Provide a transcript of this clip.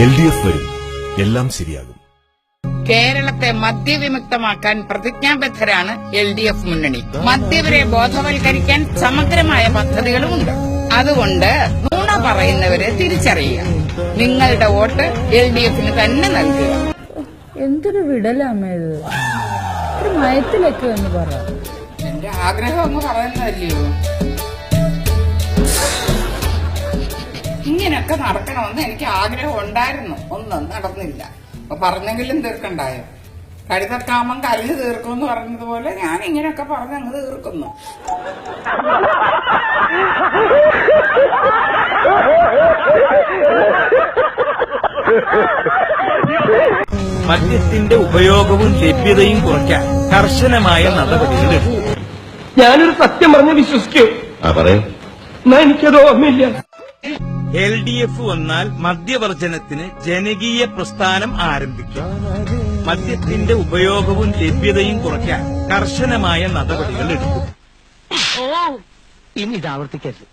LDF വരും, എല്ലാം ശരിയാകും. കേരളത്തെ മദ്യവിമുക്തമാക്കാൻ പ്രതിജ്ഞാബദ്ധരാണ് LDF മുന്നണി. മദ്യവരെ ബോധവൽക്കരിക്കാൻ സമഗ്രമായ പദ്ധതികളുമുണ്ട്. അതുകൊണ്ട് നുണ പറയുന്നവരെ തിരിച്ചറിയുക. നിങ്ങളുടെ വോട്ട് LDFന് തന്നെ നൽകുക. എന്തൊരു വിടലാമേത്, ഒരു മയത്തിലൊക്കെ എന്ന് പറ. എന്റെ ആഗ്രഹം ഒന്ന് പറയുന്നതല്ലയോ. ഇങ്ങനൊക്കെ നടക്കണമെന്ന് എനിക്ക് ആഗ്രഹം ഉണ്ടായിരുന്നു, ഒന്നും നടന്നില്ല. അപ്പൊ പറഞ്ഞെങ്കിലും തീർക്കണ്ടായോ. കഴുതക്കാമം കല്ല് തീർക്കുമെന്ന് പറഞ്ഞതുപോലെ ഞാൻ ഇങ്ങനെയൊക്കെ പറഞ്ഞങ്ങ് തീർക്കുന്നു. മദ്യത്തിന്റെ ഉപയോഗവും ലഭ്യതയും കുറയ്ക്കാൻ കർശനമായ നടപടികളെടുക്കും. ഞാനൊരു സത്യം പറഞ്ഞ് വിശ്വസിക്കൂ. എന്നാ എനിക്കത് ഓർമ്മയില്ല. LDF വന്നാൽ മദ്യവർജനത്തിന് ജനകീയ പ്രസ്ഥാനം ആരംഭിക്കും. മദ്യത്തിന്റെ ഉപയോഗവും ലഭ്യതയും കുറയ്ക്കാൻ കർശനമായ നടപടികൾ എടുക്കും. ഇനി ഇത് ആവർത്തിക്കരുത്.